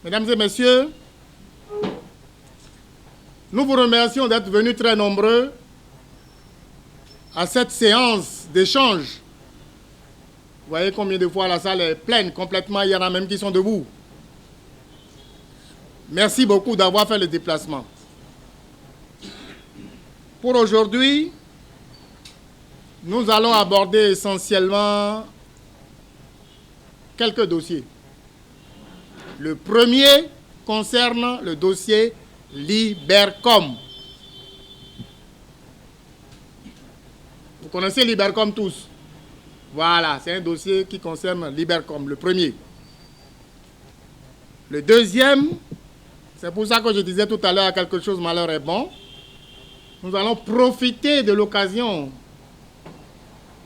Mesdames et messieurs, nous vous remercions d'être venus très nombreux à cette séance d'échange. Vous voyez combien de fois la salle est pleine complètement, il y en a même qui sont debout. Merci beaucoup d'avoir fait le déplacement. Pour aujourd'hui, nous allons aborder essentiellement quelques dossiers. Le premier concerne le dossier Libercom. Vous connaissez Libercom tous? Voilà, c'est un dossier qui concerne Libercom, le premier. Le deuxième, c'est pour ça que je disais tout à l'heure, quelque chose malheur est bon. Nous allons profiter de l'occasion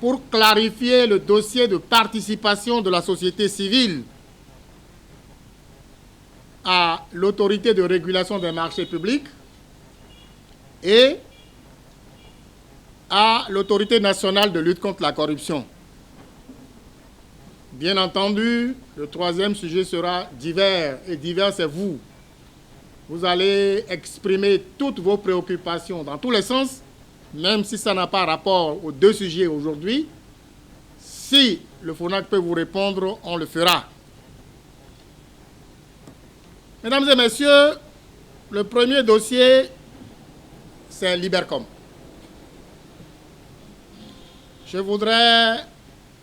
pour clarifier le dossier de participation de la société civile à l'autorité de régulation des marchés publics et à l'autorité nationale de lutte contre la corruption. Bien entendu, le troisième sujet sera divers, et divers c'est vous. Vous allez exprimer toutes vos préoccupations dans tous les sens, même si ça n'a pas rapport aux deux sujets aujourd'hui. Si le FONAC peut vous répondre, on le fera. Mesdames et messieurs, le premier dossier, c'est Libercom. Je voudrais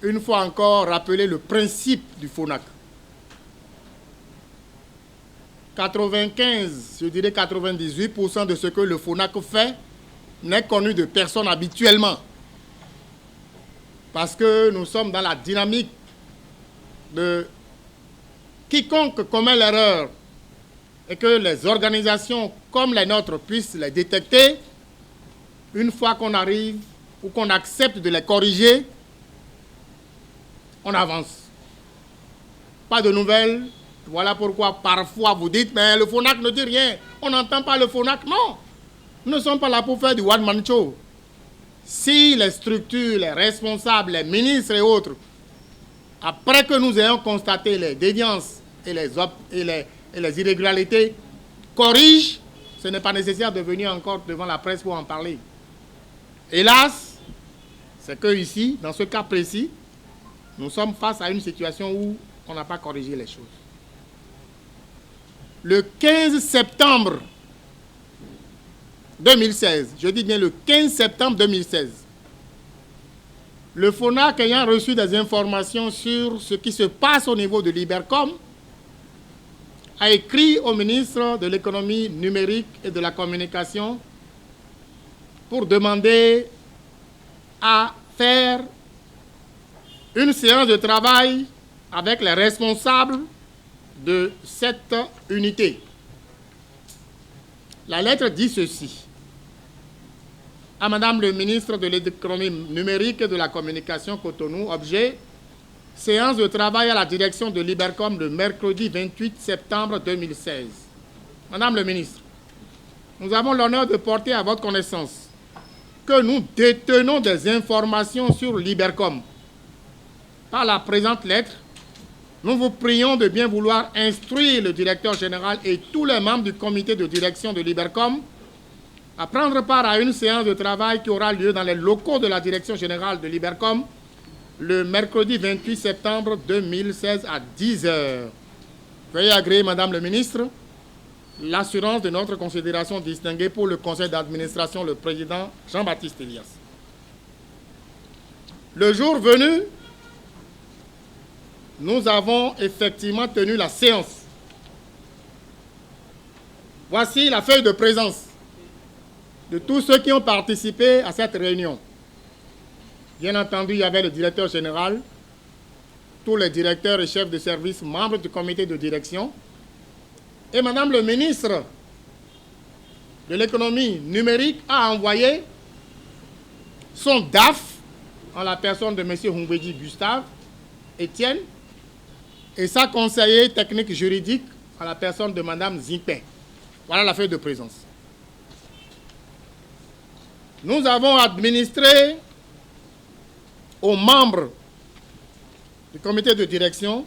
une fois encore rappeler le principe du FONAC. 95, je dirais 98% de ce que le FONAC fait n'est connu de personne habituellement. Parce que nous sommes dans la dynamique de quiconque commet l'erreur et que les organisations comme les nôtres puissent les détecter, une fois qu'on arrive ou qu'on accepte de les corriger, on avance. Pas de nouvelles. Voilà pourquoi parfois vous dites, mais le FONAC ne dit rien. On n'entend pas le FONAC. Non, nous ne sommes pas là pour faire du one-man show. Si les structures, les responsables, les ministres et autres, après que nous ayons constaté les déviances et les irrégularités, corrigent, ce n'est pas nécessaire de venir encore devant la presse pour en parler. Hélas, c'est que ici, dans ce cas précis, nous sommes face à une situation où on n'a pas corrigé les choses. Le 15 septembre 2016, je dis bien le 15 septembre 2016, le FONAC ayant reçu des informations sur ce qui se passe au niveau de Libercom, a écrit au ministre de l'économie numérique et de la communication pour demander à faire une séance de travail avec les responsables de cette unité. La lettre dit ceci. À Madame le ministre de l'économie numérique et de la communication Cotonou, objet, séance de travail à la direction de Libercom le mercredi 28 septembre 2016. Madame le ministre, nous avons l'honneur de porter à votre connaissance que nous détenons des informations sur Libercom. Par la présente lettre, nous vous prions de bien vouloir instruire le directeur général et tous les membres du comité de direction de Libercom à prendre part à une séance de travail qui aura lieu dans les locaux de la direction générale de Libercom le mercredi 28 septembre 2016 à 10h. Veuillez agréer, Madame le ministre, l'assurance de notre considération distinguée pour le conseil d'administration, le président Jean-Baptiste Elias. Le jour venu, nous avons effectivement tenu la séance. Voici la feuille de présence de tous ceux qui ont participé à cette réunion. Bien entendu, il y avait le directeur général, tous les directeurs et chefs de service, membres du comité de direction, et Madame le ministre de l'économie numérique a envoyé son DAF, en la personne de M. Humbedi Gustave Etienne, et sa conseillère technique juridique, en la personne de Mme Zimpé. Voilà la feuille de présence. Nous avons administré aux membres du comité de direction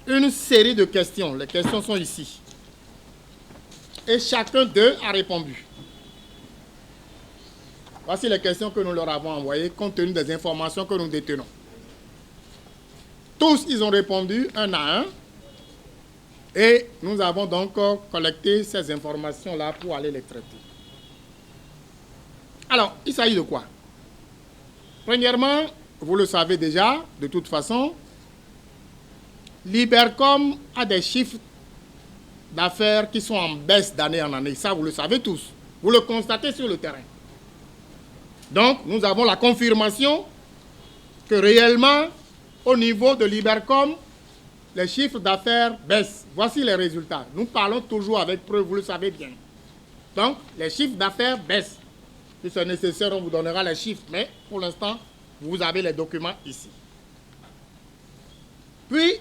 une série de questions. Les questions sont ici. Et chacun d'eux a répondu. Voici les questions que nous leur avons envoyées compte tenu des informations que nous détenons. Tous, ils ont répondu un à un. Et nous avons donc collecté ces informations-là pour aller les traiter. Alors, il s'agit de quoi? Premièrement, vous le savez déjà, de toute façon, Libercom a des chiffres d'affaires qui sont en baisse d'année en année. Ça, vous le savez tous. Vous le constatez sur le terrain. Donc, nous avons la confirmation que réellement, au niveau de Libercom, les chiffres d'affaires baissent. Voici les résultats. Nous parlons toujours avec preuve, vous le savez bien. Donc, les chiffres d'affaires baissent. Si c'est nécessaire, on vous donnera les chiffres. Mais pour l'instant, vous avez les documents ici. Puis,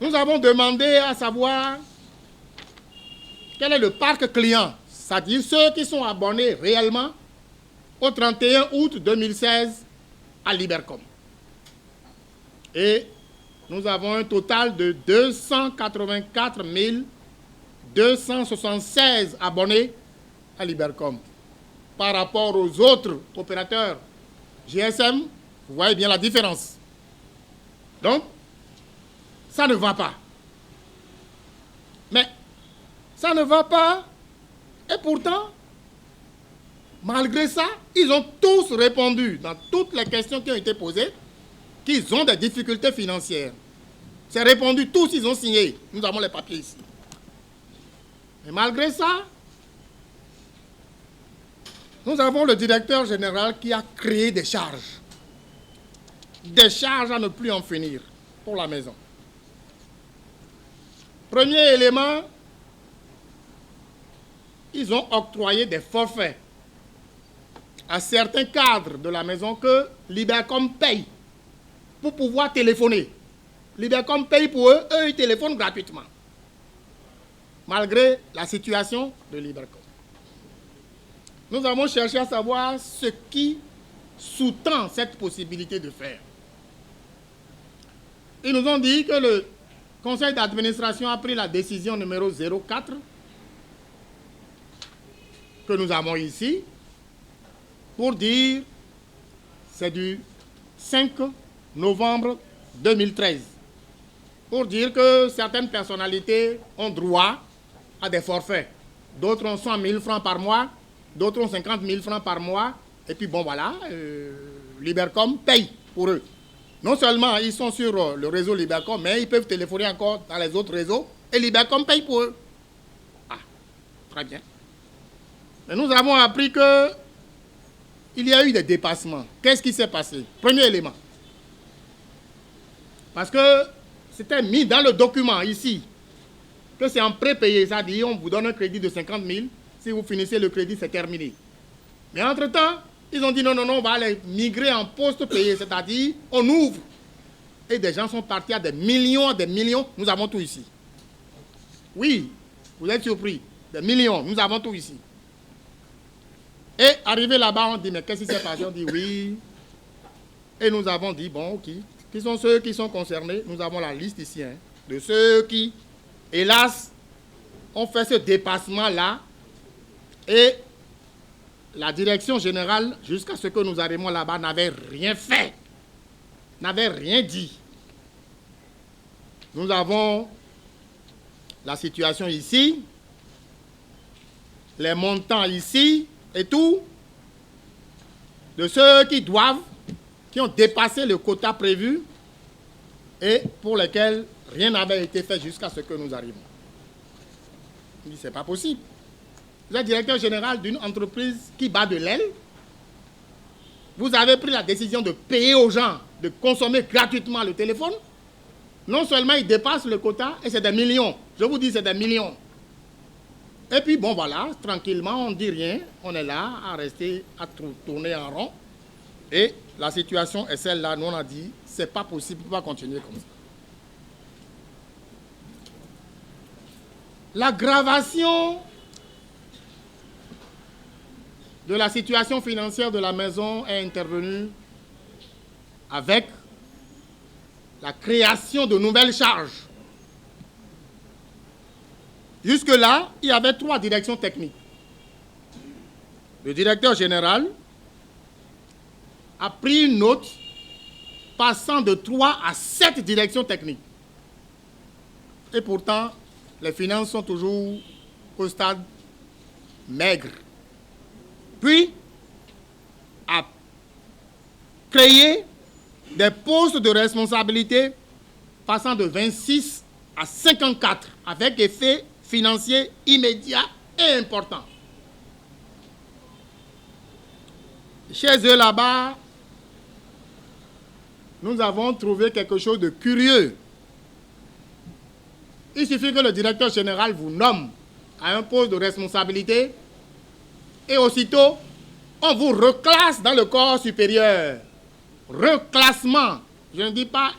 nous avons demandé à savoir quel est le parc client, c'est-à-dire ceux qui sont abonnés réellement au 31 août 2016 à Libercom. Et nous avons un total de 284 276 abonnés à Libercom. Par rapport aux autres opérateurs GSM, vous voyez bien la différence. Donc, ça ne va pas. Mais, ça ne va pas. Et pourtant, malgré ça, ils ont tous répondu dans toutes les questions qui ont été posées qu'ils ont des difficultés financières. C'est répondu, tous ils ont signé. Nous avons les papiers ici. Et malgré ça, nous avons le directeur général qui a créé des charges. Des charges à ne plus en finir pour la maison. Premier élément, ils ont octroyé des forfaits à certains cadres de la maison que Libercom paye pour pouvoir téléphoner. Libercom paye pour eux, eux ils téléphonent gratuitement. Malgré la situation de Libercom. Nous avons cherché à savoir ce qui sous-tend cette possibilité de faire. Ils nous ont dit que le conseil d'administration a pris la décision numéro 04 que nous avons ici pour dire c'est du 5 novembre 2013 pour dire que certaines personnalités ont droit à des forfaits. D'autres ont 100 000 francs par mois, d'autres ont 50 000 francs par mois. Et puis bon voilà, Libercom paye pour eux. Non seulement ils sont sur le réseau Libercom, mais ils peuvent téléphoner encore dans les autres réseaux et Libercom paye pour eux. Ah, très bien. Mais nous avons appris que il y a eu des dépassements. Qu'est-ce qui s'est passé? Premier élément. Parce que c'était mis dans le document ici que c'est en prépayé, c'est-à-dire on vous donne un crédit de 50 000, si vous finissez le crédit, c'est terminé. Mais entre-temps, ils ont dit non, on va aller migrer en post-payé, c'est-à-dire on ouvre. Et des gens sont partis à des millions, nous avons tout ici. Oui, vous êtes surpris, des millions, nous avons tout ici. Et arrivé là-bas, on dit mais qu'est-ce qui s'est passé? On dit oui. Et nous avons dit bon, ok. Qui sont ceux qui sont concernés? Nous avons la liste ici, hein, de ceux qui, hélas, ont fait ce dépassement-là. Et la direction générale, jusqu'à ce que nous arrivions là-bas, n'avait rien fait, n'avait rien dit. Nous avons la situation ici, les montants ici et tout, de ceux qui doivent, qui ont dépassé le quota prévu et pour lesquels rien n'avait été fait jusqu'à ce que nous arrivions. Il dit, c'est pas possible. Vous êtes directeur général d'une entreprise qui bat de l'aile. Vous avez pris la décision de payer aux gens, de consommer gratuitement le téléphone. Non seulement ils dépassent le quota, et c'est des millions. Je vous dis, c'est des millions. Et puis, bon, voilà, tranquillement, on ne dit rien. On est là à rester, à tourner en rond. Et la situation est celle-là. Nous, on a dit, c'est pas possible, on va continuer comme ça. L'aggravation de la situation financière de la maison est intervenue avec la création de nouvelles charges Jusque-là, il y avait 3 directions techniques. Le directeur général a pris une note passant de 3 à 7 directions techniques. Et pourtant, les finances sont toujours au stade maigre. Puis, a créé des postes de responsabilité passant de 26 à 54 avec effet financier immédiat et important. Chez eux là-bas, nous avons trouvé quelque chose de curieux. Il suffit que le directeur général vous nomme à un poste de responsabilité et aussitôt, on vous reclasse dans le corps supérieur. Reclassement. Je ne dis pas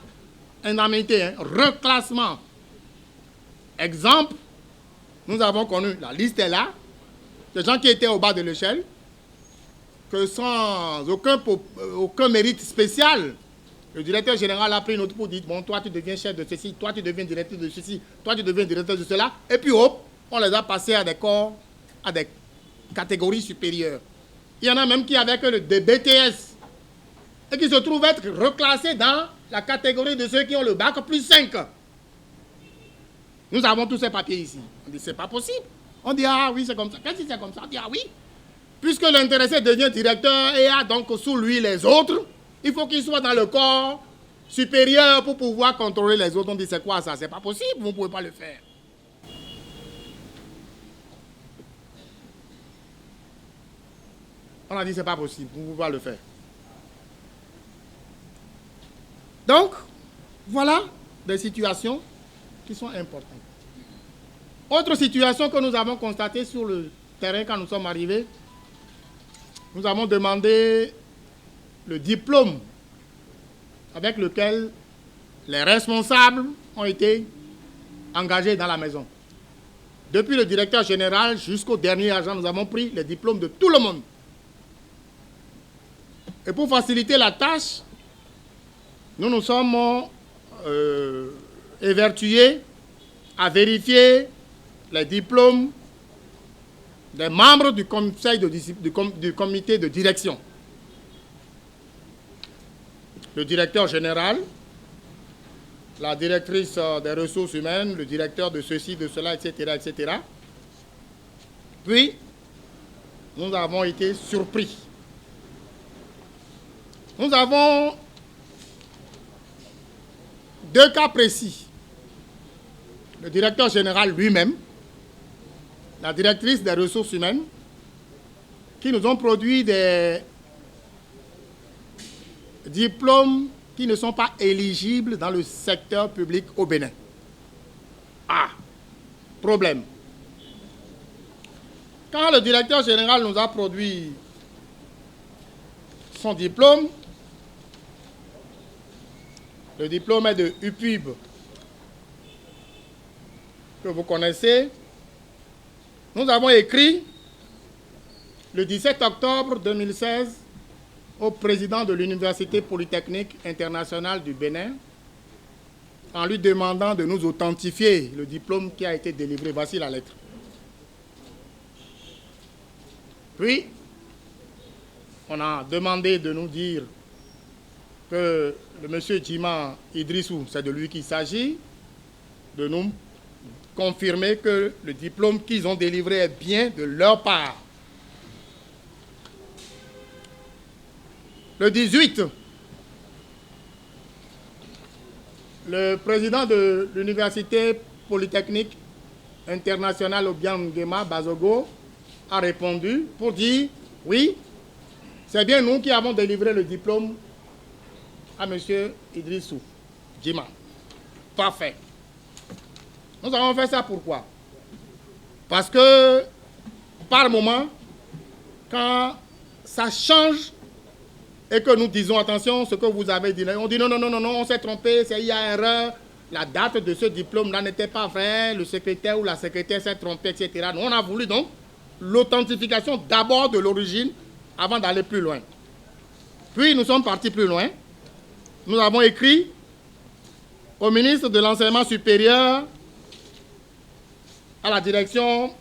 indemnité, hein. Reclassement. Exemple, nous avons connu, la liste est là, des gens qui étaient au bas de l'échelle, que sans aucun mérite spécial, le directeur général a pris une autre pour dire, bon, toi tu deviens chef de ceci, toi tu deviens directeur de ceci, toi tu deviens directeur de cela, et puis hop, on les a passés à des corps, à des catégories supérieures. Il y en a même qui avaient que des BTS, et qui se trouvent être reclassés dans la catégorie de ceux qui ont le bac plus 5. Nous avons tous ces papiers ici. On dit, c'est pas possible. On dit, ah oui, c'est comme ça. Qu'est-ce que c'est comme ça? On dit, ah oui. Puisque l'intéressé devient directeur et a donc sous lui les autres, il faut qu'il soit dans le corps supérieur pour pouvoir contrôler les autres. On dit, c'est quoi ça? C'est pas possible, vous ne pouvez pas le faire. On a dit, c'est pas possible, vous ne pouvez pas le faire. Donc, voilà des situations qui sont importantes. Autre situation que nous avons constatée sur le terrain quand nous sommes arrivés, nous avons demandé le diplôme avec lequel les responsables ont été engagés dans la maison. Depuis le directeur général jusqu'au dernier agent, nous avons pris les diplômes de tout le monde. Et pour faciliter la tâche, nous nous sommes évertués à vérifier les diplômes des membres du conseil du comité de direction. Le directeur général, la directrice des ressources humaines, le directeur de ceci, de cela, etc., etc. Puis, nous avons été surpris. Nous avons 2 cas précis. Le directeur général lui-même, la directrice des ressources humaines, qui nous ont produit des diplômes qui ne sont pas éligibles dans le secteur public au Bénin. Ah, problème. Quand le directeur général nous a produit son diplôme, le diplôme est de UPUB, que vous connaissez. Nous avons écrit le 17 octobre 2016 au président de l'Université Polytechnique Internationale du Bénin en lui demandant de nous authentifier le diplôme qui a été délivré. Voici la lettre. Puis, on a demandé de nous dire que le monsieur Djima Idrissou, c'est de lui qu'il s'agit, de nous confirmer que le diplôme qu'ils ont délivré est bien de leur part. Le 18, le président de l'Université Polytechnique Internationale Obiang Nguema Bazogo a répondu pour dire oui, c'est bien nous qui avons délivré le diplôme à M. Idrissou Djima. Parfait. Nous avons fait ça pourquoi? Parce que par moment, quand ça change et que nous disons attention, ce que vous avez dit, on dit non, on s'est trompé, il y a erreur, la date de ce diplôme-là n'était pas vraie, le secrétaire ou la secrétaire s'est trompé, etc. Nous, on a voulu donc l'authentification d'abord de l'origine avant d'aller plus loin. Puis nous sommes partis plus loin. Nous avons écrit au ministre de l'Enseignement supérieur à la direction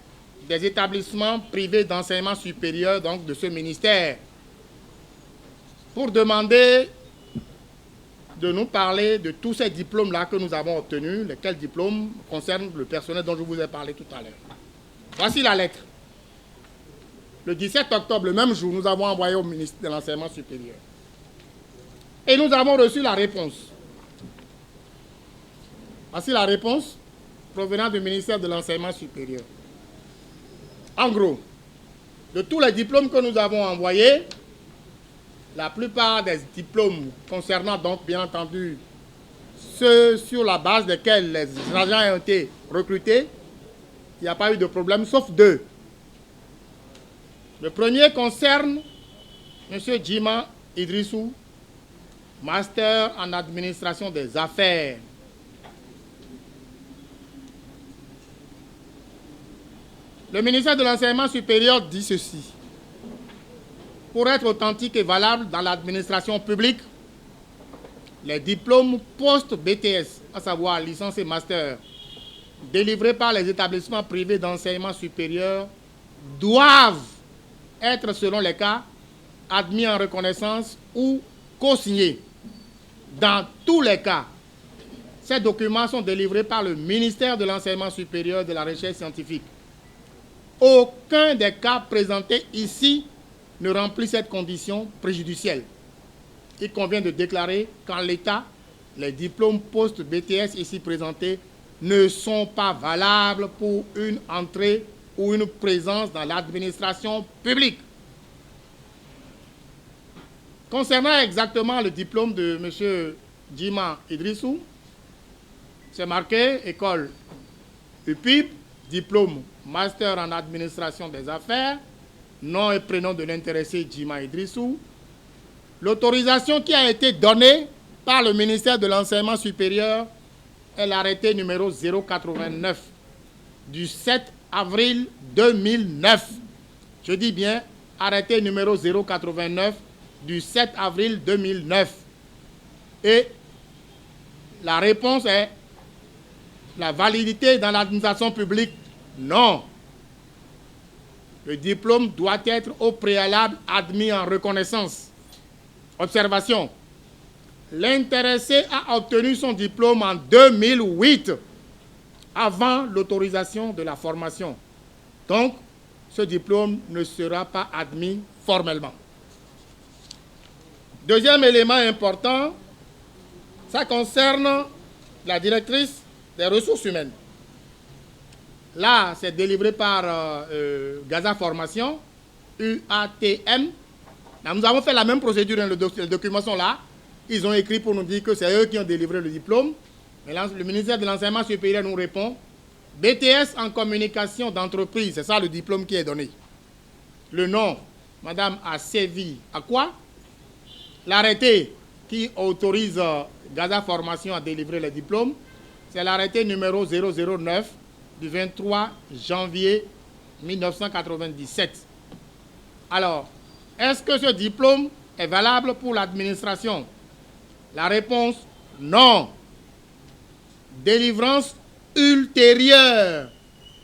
des établissements privés d'enseignement supérieur, donc de ce ministère, pour demander de nous parler de tous ces diplômes-là que nous avons obtenus, lesquels diplômes concernent le personnel dont je vous ai parlé tout à l'heure. Voici la lettre. Le 17 octobre, le même jour, nous avons envoyé au ministère de l'Enseignement supérieur. Et nous avons reçu la réponse. Voici la réponse provenant du ministère de l'Enseignement supérieur. En gros, de tous les diplômes que nous avons envoyés, la plupart des diplômes concernant donc bien entendu ceux sur la base desquels les agents ont été recrutés, il n'y a pas eu de problème sauf deux. Le premier concerne M. Djima Idrissou, master en administration des affaires. Le ministère de l'Enseignement supérieur dit ceci. Pour être authentique et valable dans l'administration publique, les diplômes post-BTS, à savoir licence et master, délivrés par les établissements privés d'enseignement supérieur, doivent être, selon les cas, admis en reconnaissance ou co-signés. Dans tous les cas, ces documents sont délivrés par le ministère de l'Enseignement supérieur et de la Recherche scientifique. Aucun des cas présentés ici ne remplit cette condition préjudicielle. Il convient de déclarer qu'en l'état, les diplômes post-BTS ici présentés ne sont pas valables pour une entrée ou une présence dans l'administration publique. Concernant exactement le diplôme de M. Djima Idrissou, c'est marqué école UPIB, diplôme master en administration des affaires, nom et prénom de l'intéressé Djima Idrissou. L'autorisation qui a été donnée par le ministère de l'Enseignement supérieur est l'arrêté numéro 089 du 7 avril 2009. Je dis bien arrêté numéro 089 du 7 avril 2009. Et la réponse est la validité dans l'administration publique, non. Le diplôme doit être au préalable admis en reconnaissance. Observation. L'intéressé a obtenu son diplôme en 2008, avant l'autorisation de la formation. Donc, ce diplôme ne sera pas admis formellement. Deuxième élément important, ça concerne la directrice des ressources humaines. Là, c'est délivré par Gaza Formation, UATM. Là, nous avons fait la même procédure, les documents sont là. Ils ont écrit pour nous dire que c'est eux qui ont délivré le diplôme. Mais là, le ministère de l'Enseignement supérieur nous répond BTS en communication d'entreprise, c'est ça le diplôme qui est donné. Le nom, madame a servi à quoi? L'arrêté qui autorise Gaza Formation à délivrer le diplôme, c'est l'arrêté numéro 009 du 23 janvier 1997. Alors, est-ce que ce diplôme est valable pour l'administration? La réponse, non. Délivrance ultérieure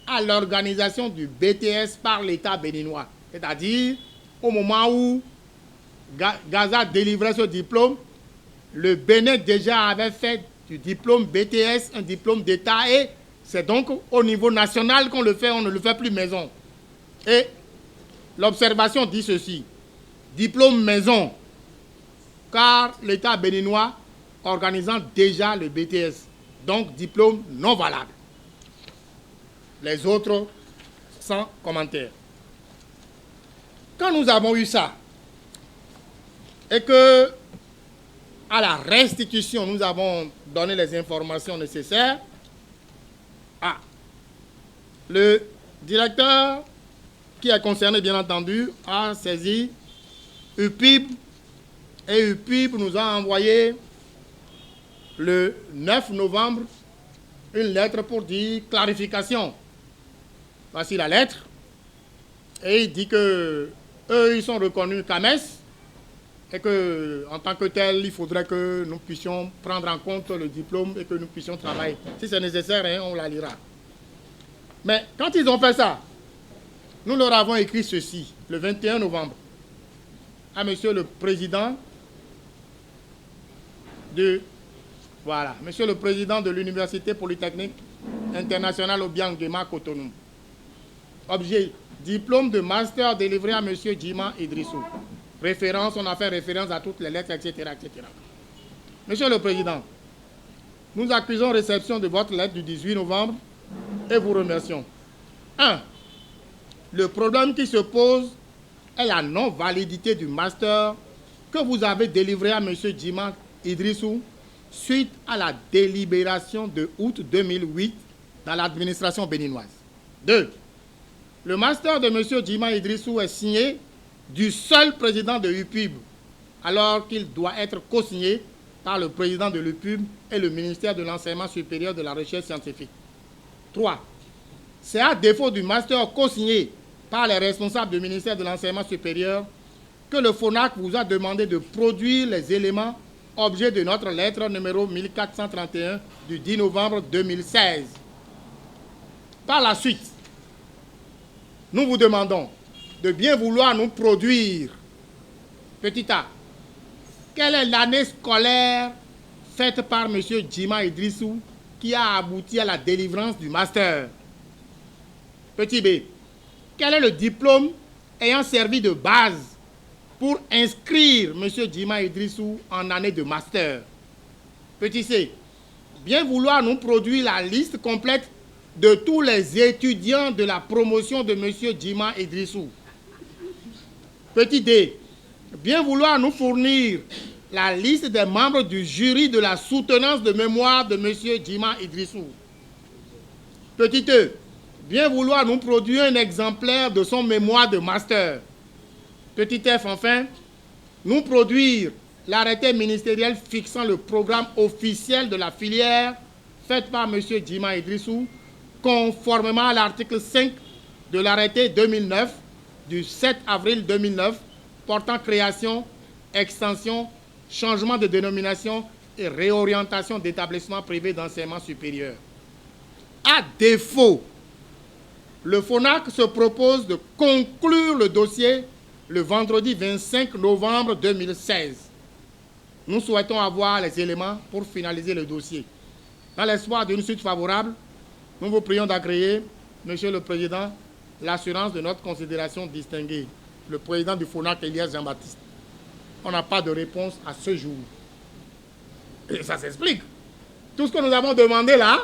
à l'organisation du BTS par l'État béninois. C'est-à-dire, au moment où Gaza délivrait ce diplôme, le Bénin déjà avait fait du diplôme BTS un diplôme d'État et c'est donc au niveau national qu'on le fait, on ne le fait plus maison. Et l'observation dit ceci, diplôme maison, car l'État béninois organisant déjà le BTS, donc diplôme non valable. Les autres, sans commentaire. Quand nous avons eu ça, et que à la restitution, nous avons donné les informations nécessaires, le directeur qui est concerné, bien entendu, a saisi UPIB, et UPIB nous a envoyé le 9 novembre une lettre pour dire clarification. Voici la lettre. Et il dit que eux, ils sont reconnus CAMES et que, en tant que tel, il faudrait que nous puissions prendre en compte le diplôme et que nous puissions travailler. Si c'est nécessaire, hein, on la lira. Mais quand ils ont fait ça, nous leur avons écrit ceci, le 21 novembre, à monsieur le président de, monsieur le président de l'Université Polytechnique Internationale Obiang-Nguema Cotonou. Objet, diplôme de master délivré à monsieur Djima Idrissou. Référence, on a fait référence à toutes les lettres, etc., etc. Monsieur le Président, nous accusons réception de votre lettre du 18 novembre et vous remercions. 1. Le problème qui se pose est la non-validité du master que vous avez délivré à M. Djima Idrissou suite à la délibération de août 2008 dans l'administration béninoise. 2. Le master de M. Djima Idrissou est signé du seul président de l'UPIB, alors qu'il doit être co-signé par le président de l'UPIB et le ministère de l'Enseignement supérieur de la Recherche scientifique. 3. C'est à défaut du master co-signé par les responsables du ministère de l'Enseignement supérieur que le FONAC vous a demandé de produire les éléments objets de notre lettre numéro 1431 du 10 novembre 2016. Par la suite, nous vous demandons de bien vouloir nous produire, petit a, quelle est l'année scolaire faite par M. Djima Idrissou qui a abouti à la délivrance du master. Petit b, quel est le diplôme ayant servi de base pour inscrire M. Djima Idrissou en année de master. Petit c, bien vouloir nous produire la liste complète de tous les étudiants de la promotion de M. Djima Idrissou. Petit d, bien vouloir nous fournir la liste des membres du jury de la soutenance de mémoire de M. Djima Idrissou. Petit e, bien vouloir nous produire un exemplaire de son mémoire de master. Petit f, enfin, nous produire l'arrêté ministériel fixant le programme officiel de la filière faite par M. Djima Idrissou, conformément à l'article 5 de l'arrêté 2009 du 7 avril 2009 portant création, extension, changement de dénomination et réorientation d'établissements privés d'enseignement supérieur. À défaut, le FONAC se propose de conclure le dossier le vendredi 25 novembre 2016. Nous souhaitons avoir les éléments pour finaliser le dossier. Dans l'espoir d'une suite favorable, nous vous prions d'agréer, Monsieur le Président, l'assurance de notre considération distinguée. Le président du FONAC, Elias Jean-Baptiste. On n'a pas de réponse à ce jour. Et ça s'explique. Tout ce que nous avons demandé là,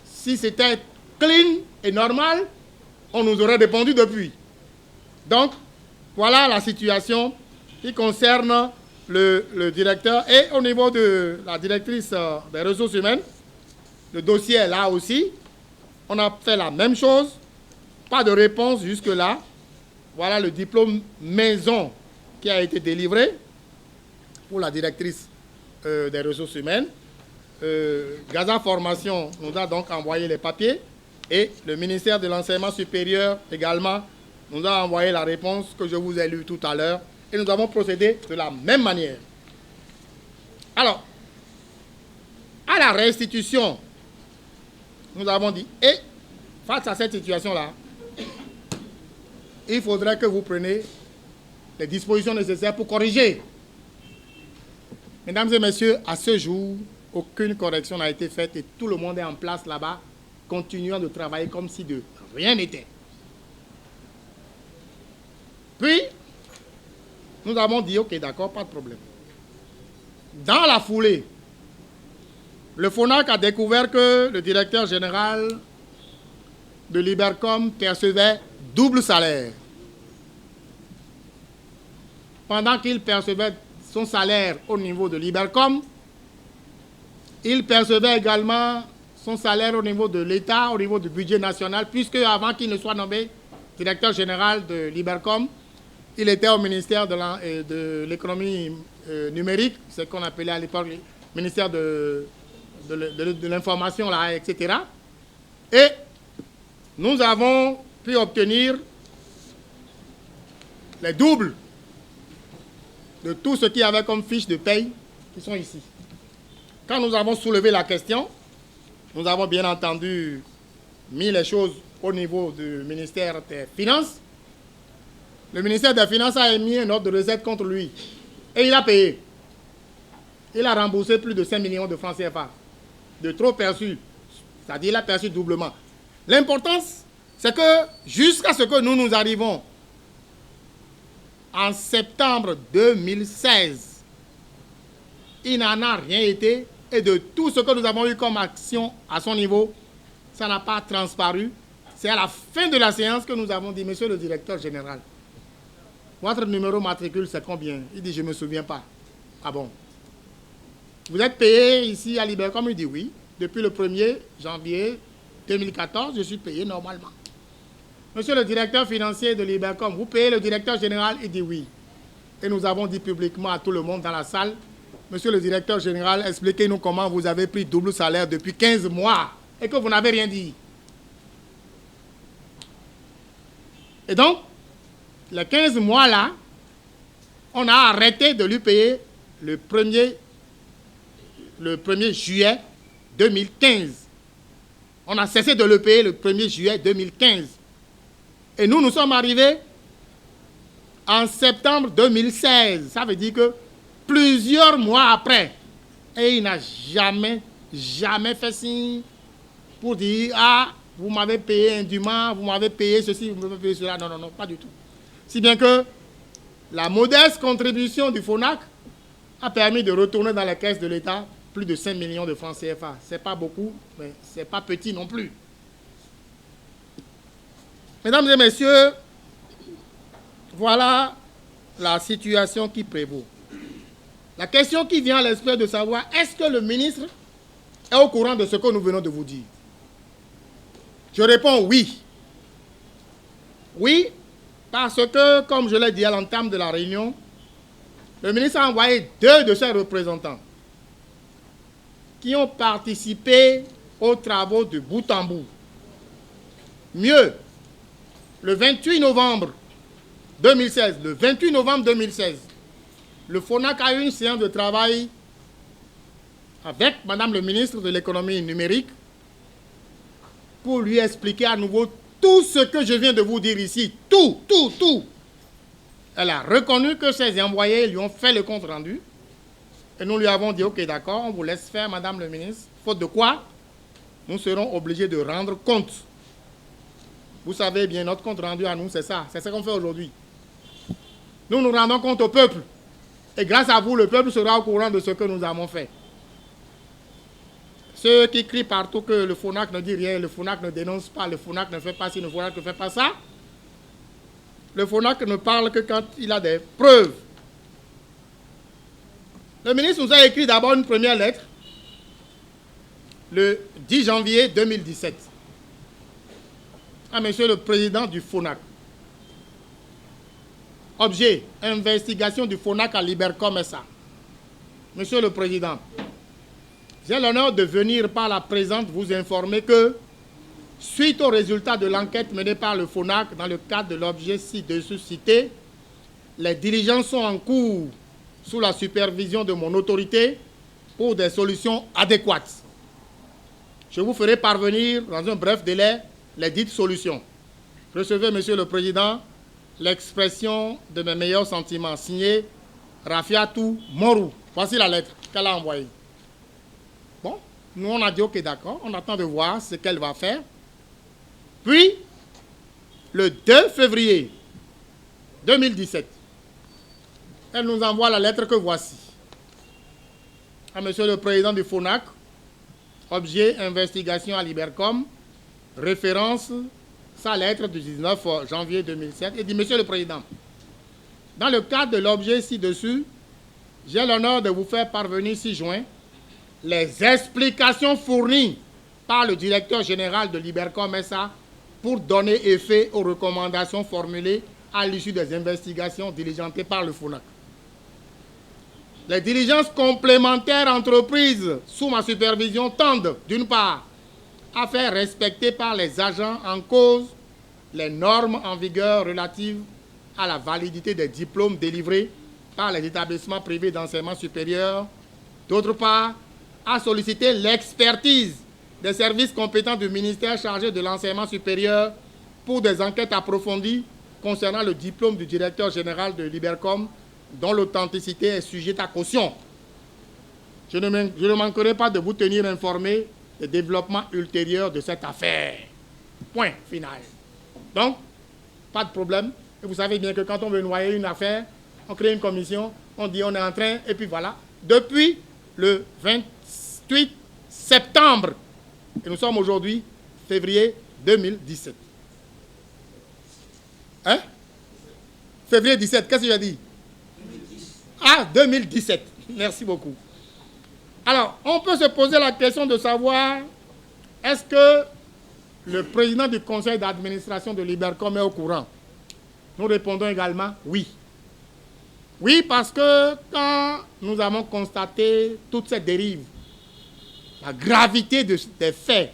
si c'était clean et normal, on nous aurait répondu depuis. Donc, voilà la situation qui concerne le directeur. Et au niveau de la directrice des ressources humaines, le dossier est là aussi. On a fait la même chose. Pas de réponse jusque-là. Voilà le diplôme maison qui a été délivré pour la directrice des ressources humaines. Gaza Formation nous a donc envoyé les papiers et le ministère de l'Enseignement supérieur également nous a envoyé la réponse que je vous ai lue tout à l'heure et nous avons procédé de la même manière. Alors, à la restitution, nous avons dit, et face à cette situation-là, il faudrait que vous preniez les dispositions nécessaires pour corriger. Mesdames et messieurs, à ce jour, aucune correction n'a été faite et tout le monde est en place là-bas, continuant de travailler comme si de rien n'était. Puis, nous avons dit, ok, d'accord, pas de problème. Dans la foulée, le FONAC a découvert que le directeur général de l'Ibercom percevait double salaire. Pendant qu'il percevait son salaire au niveau de l'Ibercom, il percevait également son salaire au niveau de l'État, au niveau du budget national, puisque avant qu'il ne soit nommé directeur général de l'Ibercom, il était au ministère de l'économie numérique, ce qu'on appelait à l'époque le ministère de l'information, là, etc. Et nous avons pu obtenir les doubles de tout ce qu'il y avait comme fiche de paye qui sont ici. Quand nous avons soulevé la question, Nous avons bien entendu mis les choses au niveau du ministère des Finances. Le ministère des Finances a émis un ordre de recette contre lui. Et il a payé. Il a remboursé plus de 5 millions de francs CFA. De trop perçus. C'est-à-dire qu'il a perçu doublement. L'importance, c'est que jusqu'à ce que nous arrivons en septembre 2016, il n'en a rien été. Et de tout ce que nous avons eu comme action à son niveau, ça n'a pas transparu. C'est à la fin de la séance que nous avons dit, monsieur le directeur général, votre numéro matricule, c'est combien? Il dit, je ne me souviens pas. Ah bon? Vous êtes payé ici à Libercom? Il dit oui. Depuis le 1er janvier 2014, je suis payé normalement. Monsieur le directeur financier de Libercom, vous payez le directeur général? Il dit oui. Et nous avons dit publiquement à tout le monde dans la salle, monsieur le directeur général, expliquez-nous comment vous avez pris double salaire depuis 15 mois et que vous n'avez rien dit. Et donc, les 15 mois-là, on a arrêté de lui payer le 1er juillet 2015. On a cessé de le payer le 1er juillet 2015. Et nous sommes arrivés en septembre 2016. Ça veut dire que plusieurs mois après, et il n'a jamais fait signe pour dire, ah, vous m'avez payé indûment, vous m'avez payé ceci, vous m'avez payé cela. Non, non, non, pas du tout. Si bien que la modeste contribution du FONAC a permis de retourner dans la caisse de l'État plus de 5 millions de francs CFA. Ce n'est pas beaucoup, mais ce n'est pas petit non plus. Mesdames et messieurs, voilà la situation qui prévaut. La question qui vient à l'esprit de savoir, est-ce que le ministre est au courant de ce que nous venons de vous dire? Je réponds oui. Oui, parce que, comme je l'ai dit à l'entame de la réunion, le ministre a envoyé 2 de ses représentants qui ont participé aux travaux de bout en bout. Mieux, le 28 novembre 2016, le FONAC a eu une séance de travail avec Madame le ministre de l'économie numérique pour lui expliquer à nouveau tout ce que je viens de vous dire ici. Tout. Elle a reconnu que ses envoyés lui ont fait le compte rendu. Et nous lui avons dit, ok, d'accord, on vous laisse faire, Madame le ministre. Faute de quoi, nous serons obligés de rendre compte. Vous savez bien, notre compte rendu à nous, c'est ça. C'est ce qu'on fait aujourd'hui. Nous nous rendons compte au peuple. Et grâce à vous, le peuple sera au courant de ce que nous avons fait. Ceux qui crient partout que le FONAC ne dit rien, le FONAC ne dénonce pas, le FONAC ne fait pas ci, le FONAC ne fait pas ça. Le FONAC ne parle que quand il a des preuves. Le ministre nous a écrit d'abord une première lettre le 10 janvier 2017 à monsieur le président du FONAC. Objet, investigation du FONAC à Libercom SA. Monsieur le président, j'ai l'honneur de venir par la présente vous informer que, suite aux résultats de l'enquête menée par le FONAC dans le cadre de l'objet ci-dessus cité, les diligences sont en cours sous la supervision de mon autorité pour des solutions adéquates. Je vous ferai parvenir dans un bref délai les dites solutions. Recevez, monsieur le président, l'expression de mes meilleurs sentiments, signé Rafiatou Morou. Voici la lettre qu'elle a envoyée. Bon, nous on a dit ok, d'accord, on attend de voir ce qu'elle va faire. Puis, le 2 février 2017, elle nous envoie la lettre que voici. À monsieur le président du FONAC, objet investigation à Libercom, référence sa lettre du 19 janvier 2007, et dit, monsieur le président, dans le cadre de l'objet ci-dessus, j'ai l'honneur de vous faire parvenir 6 juin les explications fournies par le directeur général de Libercom SA pour donner effet aux recommandations formulées à l'issue des investigations diligentées par le FONAC. Les diligences complémentaires entreprises sous ma supervision tendent, d'une part, à faire respecter par les agents en cause les normes en vigueur relatives à la validité des diplômes délivrés par les établissements privés d'enseignement supérieur, d'autre part, à solliciter l'expertise des services compétents du ministère chargé de l'enseignement supérieur pour des enquêtes approfondies concernant le diplôme du directeur général de l'Ibercom, dont l'authenticité est sujette à caution. Je ne manquerai pas de vous tenir informé des développements ultérieurs de cette affaire. Point final. Donc, pas de problème. Et vous savez bien que quand on veut noyer une affaire, on crée une commission, on dit on est en train, et puis voilà. Depuis le 28 septembre, et nous sommes aujourd'hui février 2017. Hein? Février 17, qu'est-ce que j'ai dit? 2010. Ah, 2017. Merci beaucoup. Alors, on peut se poser la question de savoir, est-ce que le président du conseil d'administration de l'Ibercom est au courant? Nous répondons également oui. Oui, parce que quand nous avons constaté toute cette dérive, la gravité des faits,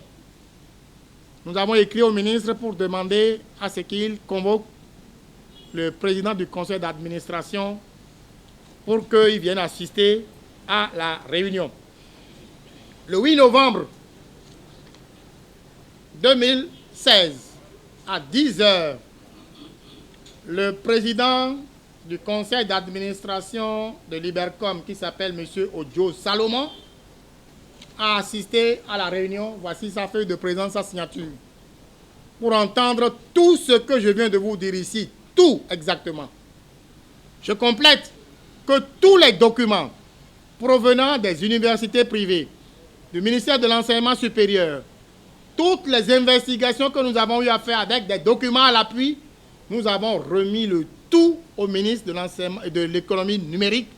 nous avons écrit au ministre pour demander à ce qu'il convoque le président du conseil d'administration pour qu'il vienne assister à la réunion. Le 8 novembre 2016, à 10 heures, le président du conseil d'administration de l'Ibercom, qui s'appelle M. Ojo Salomon, a assisté à la réunion. Voici sa feuille de présence, sa signature, pour entendre tout ce que je viens de vous dire ici. Tout exactement. Je complète que tous les documents provenant des universités privées, du ministère de l'Enseignement supérieur, toutes les investigations que nous avons eu à faire avec des documents à l'appui, nous avons remis le tout au ministre de l'Enseignement et de l'Économie numérique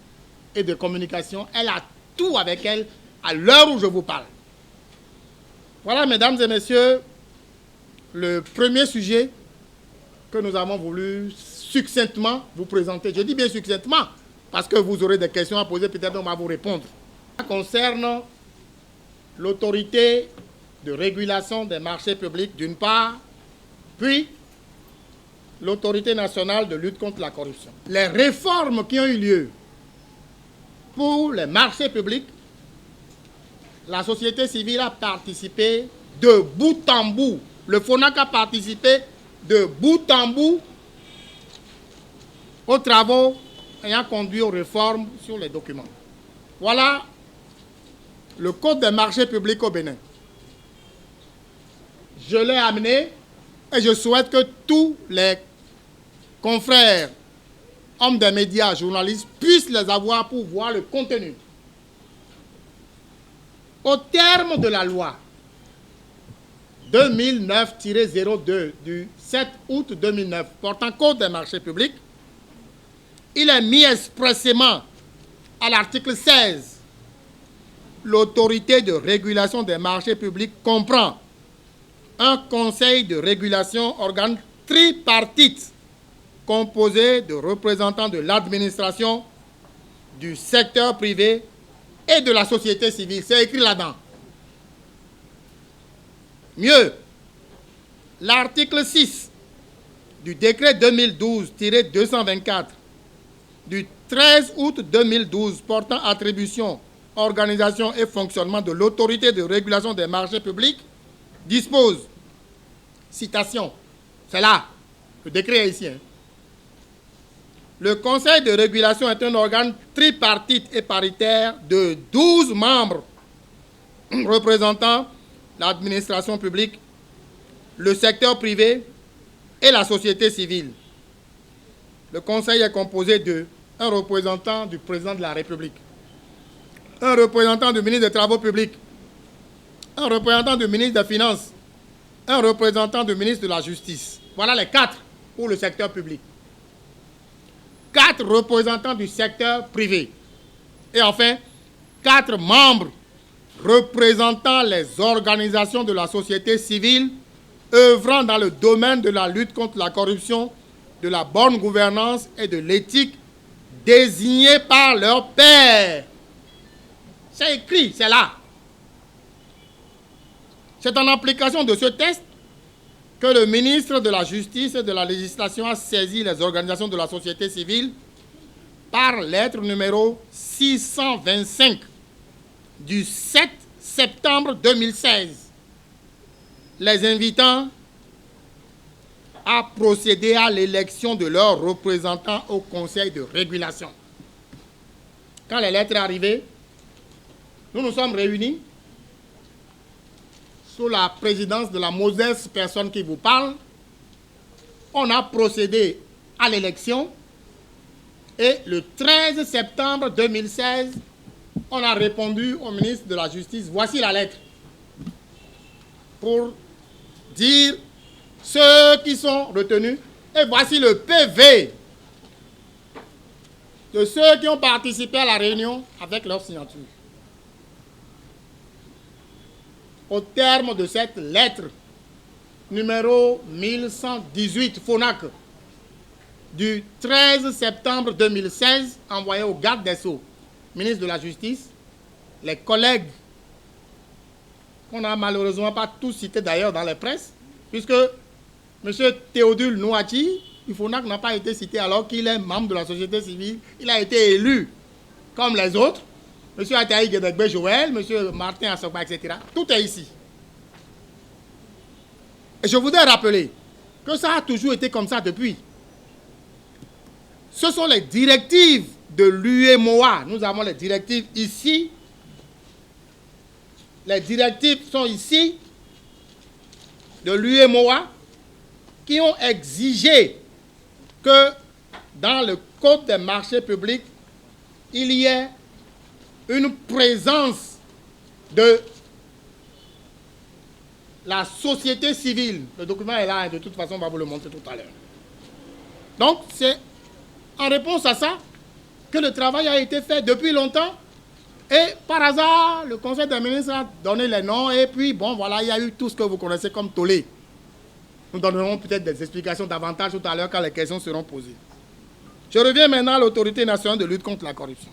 et de communication. Elle a tout avec elle à l'heure où je vous parle. Voilà, mesdames et messieurs, le premier sujet que nous avons voulu succinctement vous présenter. Je dis bien succinctement, parce que vous aurez des questions à poser, peut-être on va vous répondre. Ça concerne l'autorité de régulation des marchés publics d'une part, puis l'autorité nationale de lutte contre la corruption. Les réformes qui ont eu lieu pour les marchés publics, la société civile a participé de bout en bout. Le FONAC a participé de bout en bout aux travaux ayant conduit aux réformes sur les documents. Voilà le Code des marchés publics au Bénin. Je l'ai amené et je souhaite que tous les confrères, hommes des médias, journalistes, puissent les avoir pour voir le contenu. Au terme de la loi 2009-02 du 7 août 2009 portant Code des marchés publics, il est mis expressément à l'article 16. L'autorité de régulation des marchés publics comprend un conseil de régulation, organe tripartite, composé de représentants de l'administration, du secteur privé et de la société civile. C'est écrit là-dedans. Mieux, l'article 6 du décret 2012-224 du 13 août 2012 portant attribution, organisation et fonctionnement de l'autorité de régulation des marchés publics dispose, citation, c'est là, le décret est ici, hein. Le conseil de régulation est un organe tripartite et paritaire de 12 membres représentant l'administration publique, le secteur privé et la société civile. Le conseil est composé de un représentant du président de la République, un représentant du ministre des Travaux publics, un représentant du ministre des Finances, un représentant du ministre de la Justice. Voilà les 4 pour le secteur public. 4 représentants du secteur privé. Et enfin, 4 membres représentant les organisations de la société civile œuvrant dans le domaine de la lutte contre la corruption, de la bonne gouvernance et de l'éthique, désignés par leur pairs. C'est écrit, c'est là. C'est en application de ce texte que le ministre de la Justice et de la Législation a saisi les organisations de la société civile par lettre numéro 625 du 7 septembre 2016 les invitant à procéder à l'élection de leurs représentants au Conseil de régulation. Quand les lettres sont arrivées, nous nous sommes réunis sous la présidence de la modeste personne qui vous parle. On a procédé à l'élection et le 13 septembre 2016, on a répondu au ministre de la Justice, voici la lettre, pour dire ceux qui sont retenus, et voici le PV de ceux qui ont participé à la réunion avec leur signature. Au terme de cette lettre, numéro 1118, FONAC, du 13 septembre 2016, envoyé au garde des Sceaux, ministre de la Justice, les collègues, qu'on n'a malheureusement pas tous cités d'ailleurs dans les presses, puisque M. Théodule Nouati, du FONAC, n'a pas été cité alors qu'il est membre de la société civile. Il a été élu comme les autres. M. Ataï Guédegbe Joël, M. Martin Assogba, etc. Tout est ici. Et je voudrais rappeler que ça a toujours été comme ça depuis. Ce sont les directives de l'UEMOA. Nous avons les directives ici. Les directives sont ici, de l'UEMOA, qui ont exigé que dans le Code des marchés publics, il y ait une présence de la société civile. Le document est là, et de toute façon, on va vous le montrer tout à l'heure. Donc, c'est en réponse à ça que le travail a été fait depuis longtemps. Et par hasard, le Conseil des ministres a donné les noms. Et puis, bon, voilà, il y a eu tout ce que vous connaissez comme tollé. Nous donnerons peut-être des explications davantage tout à l'heure quand les questions seront posées. Je reviens maintenant à l'autorité nationale de lutte contre la corruption.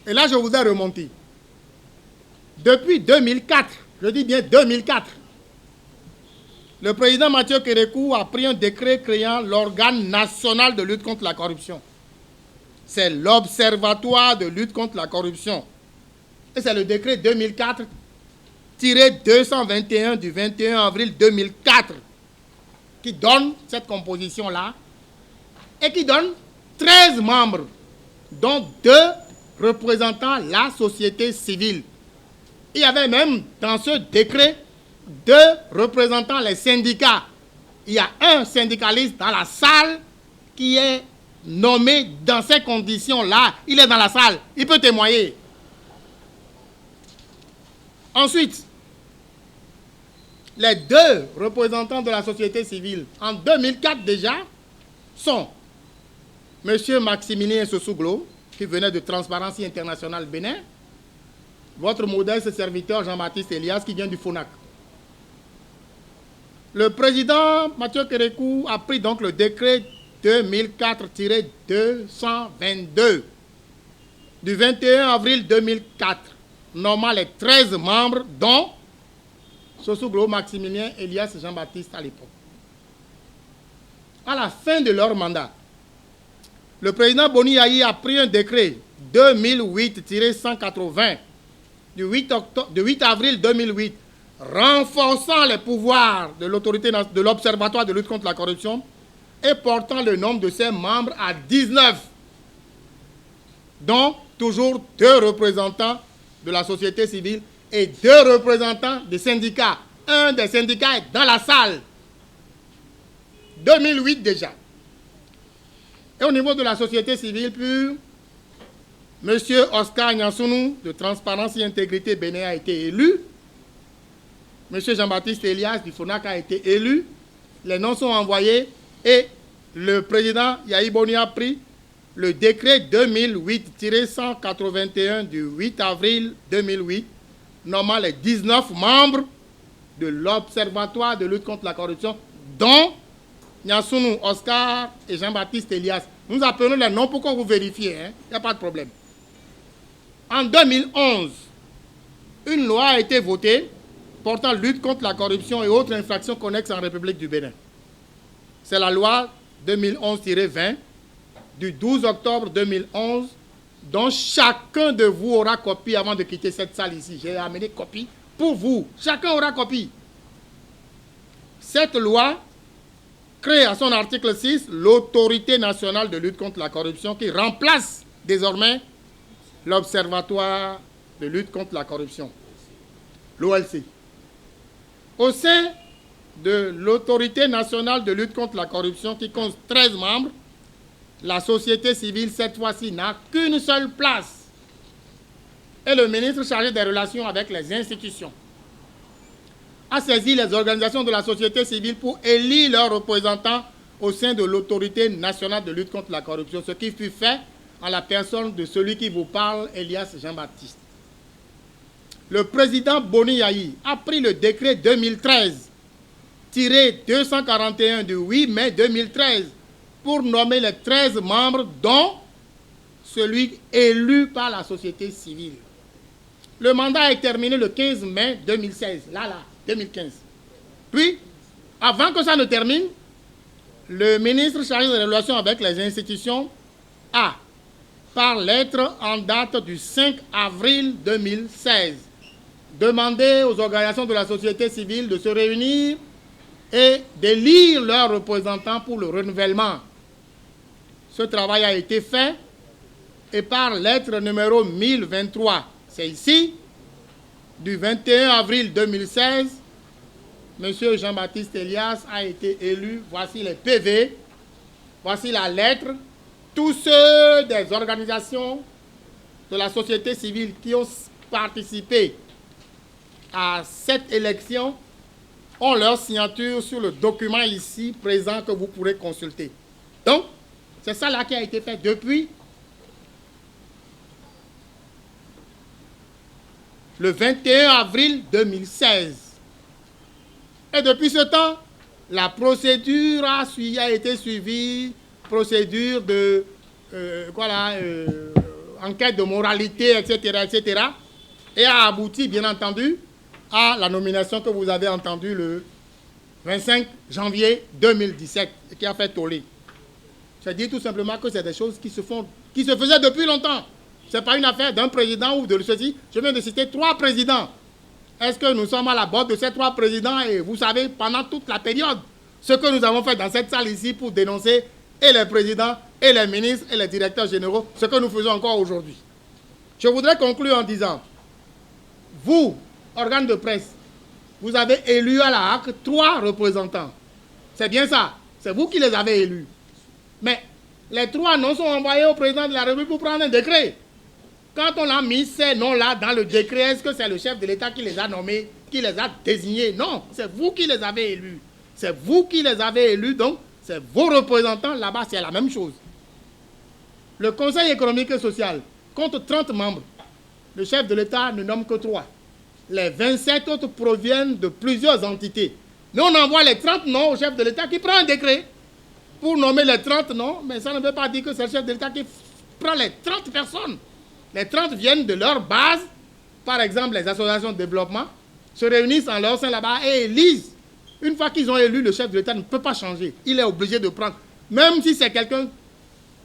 Et là, je vous ai remonté. Depuis 2004, je dis bien 2004, le président Mathieu Kérékou a pris un décret créant l'organe national de lutte contre la corruption. C'est l'Observatoire de lutte contre la corruption. Et c'est le décret 2004-221 du 21 avril 2004 qui donne cette composition-là et qui donne 13 membres, dont 2 représentant la société civile. Il y avait même dans ce décret 2 représentant les syndicats. Il y a un syndicaliste dans la salle qui est nommé dans ces conditions-là. Il est dans la salle, il peut témoigner. Ensuite, les 2 représentants de la société civile, en 2004 déjà, sont M. Maximilien Sosouglo, qui venait de Transparency International Bénin, votre modeste serviteur Jean-Baptiste Elias, qui vient du FONAC. Le président Mathieu Kérékou a pris donc le décret 2004-222 du 21 avril 2004, nommant les 13 membres, dont Sosouglo, Maximilien, Elias et Jean-Baptiste à l'époque. À la fin de leur mandat, le président Boni Yayi a pris un décret 2008-180 du 8 avril 2008 renforçant les pouvoirs de l'autorité de l'Observatoire de lutte contre la corruption et portant le nombre de ses membres à 19, dont toujours 2 représentants de la société civile et 2 représentants des syndicats. Un des syndicats est dans la salle. 2008 déjà. Et au niveau de la société civile pure, M. Oscar Nyansounou, de Transparence et Intégrité Bénin, a été élu. M. Jean-Baptiste Elias, du FONAC, a été élu. Les noms sont envoyés et le président Yayi Boni a pris le décret 2008-181 du 8 avril 2008, nommant les 19 membres de l'Observatoire de lutte contre la corruption, dont Nyansounou, Oscar et Jean-Baptiste Elias. Nous appelons les noms pour que vous vérifiez, il n'y a pas de problème. En 2011, une loi a été votée portant lutte contre la corruption et autres infractions connexes en République du Bénin. C'est la loi 2011-20 du 12 octobre 2011, dont chacun de vous aura copie avant de quitter cette salle ici. J'ai amené copie pour vous. Chacun aura copie. Cette loi crée à son article 6 l'Autorité nationale de lutte contre la corruption qui remplace désormais l'Observatoire de lutte contre la corruption, l'OLC. Au sein de l'Autorité nationale de lutte contre la corruption qui compte 13 membres, la société civile, cette fois-ci, n'a qu'une seule place. Et le ministre chargé des relations avec les institutions a saisi les organisations de la société civile pour élire leurs représentants au sein de l'Autorité nationale de lutte contre la corruption, ce qui fut fait en la personne de celui qui vous parle, Elias Jean-Baptiste. Le président Boni Yayi a pris le décret 2013-241 du 8 mai 2013 pour nommer les 13 membres, dont celui élu par la société civile. Le mandat est terminé le 15 mai 2016, 2015. Puis, avant que ça ne termine, le ministre chargé des relations avec les institutions a, par lettre en date du 5 avril 2016, demandé aux organisations de la société civile de se réunir et d'élire leurs représentants pour le renouvellement. Ce travail a été fait et par lettre numéro 1023, c'est ici, du 21 avril 2016, M. Jean-Baptiste Elias a été élu. Voici les PV, voici la lettre. Tous ceux des organisations de la société civile qui ont participé à cette élection ont leur signature sur le document ici présent que vous pourrez consulter. Donc, c'est ça là qui a été fait depuis le 21 avril 2016. Et depuis ce temps, la procédure a été suivie, procédure de enquête de moralité, etc., et a abouti, bien entendu, à la nomination que vous avez entendue le 25 janvier 2017, et qui a fait toller. Je dis tout simplement que c'est des choses qui se faisaient depuis longtemps. Ce n'est pas une affaire d'un président ou de ceci. Je viens de citer 3 présidents. Est-ce que nous sommes à la bord de ces 3 présidents? Et vous savez, pendant toute la période, ce que nous avons fait dans cette salle ici pour dénoncer et les présidents, et les ministres, et les directeurs généraux, ce que nous faisons encore aujourd'hui. Je voudrais conclure en disant, vous, organes de presse, vous avez élu à la HAC 3 représentants. C'est bien ça. C'est vous qui les avez élus. Mais les 3 noms sont envoyés au président de la République pour prendre un décret. Quand on a mis ces noms-là dans le décret, est-ce que c'est le chef de l'État qui les a nommés, qui les a désignés? Non, c'est vous qui les avez élus. C'est vous qui les avez élus, donc c'est vos représentants. Là-bas, c'est la même chose. Le Conseil économique et social compte 30 membres. Le chef de l'État ne nomme que 3. Les 27 autres proviennent de plusieurs entités. Nous, on envoie les 30 noms au chef de l'État qui prend un décret pour nommer les 30 noms, mais ça ne veut pas dire que c'est le chef de l'État qui prend les 30 personnes. Les 30 viennent de leur base, par exemple les associations de développement, se réunissent en leur sein là-bas et élisent. Une fois qu'ils ont élu, le chef de l'État ne peut pas changer. Il est obligé de prendre. Même si c'est quelqu'un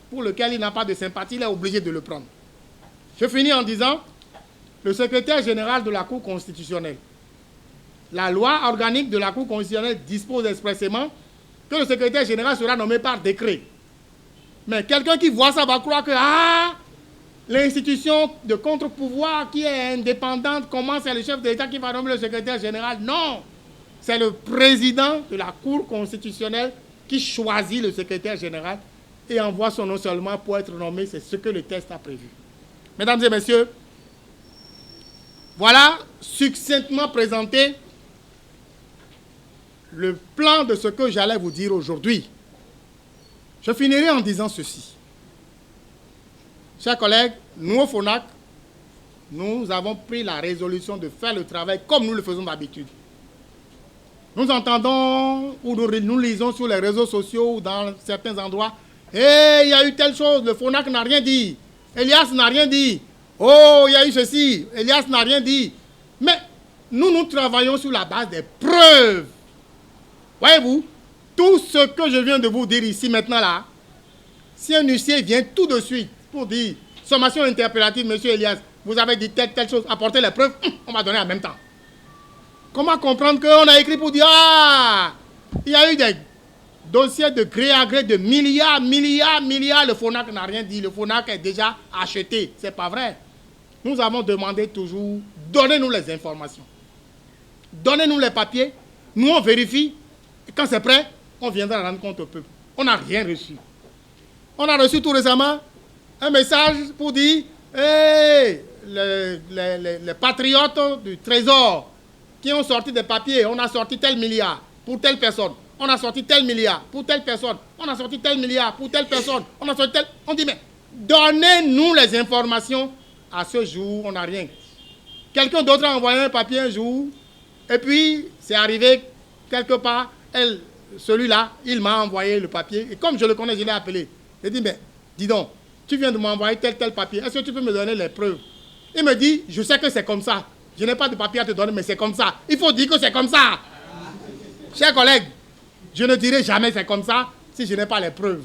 pour lequel il n'a pas de sympathie, il est obligé de le prendre. Je finis en disant, le secrétaire général de la Cour constitutionnelle, la loi organique de la Cour constitutionnelle dispose expressément que le secrétaire général sera nommé par décret. Mais quelqu'un qui voit ça va croire que l'institution de contre-pouvoir qui est indépendante, comment c'est le chef de l'État qui va nommer le secrétaire général? Non, c'est le président de la Cour constitutionnelle qui choisit le secrétaire général et envoie son nom seulement pour être nommé. C'est ce que le texte a prévu. Mesdames et messieurs, voilà succinctement présenté le plan de ce que j'allais vous dire aujourd'hui. Je finirai en disant ceci. Chers collègues, nous au FONAC, nous avons pris la résolution de faire le travail comme nous le faisons d'habitude. Nous entendons ou nous lisons sur les réseaux sociaux ou dans certains endroits, « Hey, il y a eu telle chose, le FONAC n'a rien dit. Elias n'a rien dit. Oh, il y a eu ceci, Elias n'a rien dit. » Mais nous travaillons sur la base des preuves. Voyez-vous, tout ce que je viens de vous dire ici maintenant là, si un huissier vient tout de suite pour dire, sommation interpellative, monsieur Elias, vous avez dit telle chose, apportez les preuves, on va donner en même temps. Comment comprendre qu'on a écrit pour dire, ah, il y a eu des dossiers de gré à gré de milliards, le FONAC n'a rien dit, le FONAC est déjà acheté. C'est pas vrai. Nous avons demandé toujours, donnez-nous les informations. Donnez-nous les papiers, nous on vérifie, et quand c'est prêt, on viendra rendre compte au peuple. On n'a rien reçu. On a reçu tout récemment un message pour dire, hey, les patriotes du Trésor qui ont sorti des papiers, on a sorti tel milliard pour telle personne, on a sorti tel milliard pour telle personne, on a sorti tel milliard pour telle personne, on a sorti tel... On dit, mais donnez-nous les informations. À ce jour, on n'a rien. Quelqu'un d'autre a envoyé un papier un jour, et puis c'est arrivé quelque part, celui-là, il m'a envoyé le papier, et comme je le connais, je l'ai appelé. J'ai dit, mais dis donc, tu viens de m'envoyer tel papier, est-ce que tu peux me donner les preuves? Il me dit, je sais que c'est comme ça. Je n'ai pas de papier à te donner, mais c'est comme ça. Il faut dire que c'est comme ça. Chers collègues, je ne dirai jamais c'est comme ça si je n'ai pas les preuves.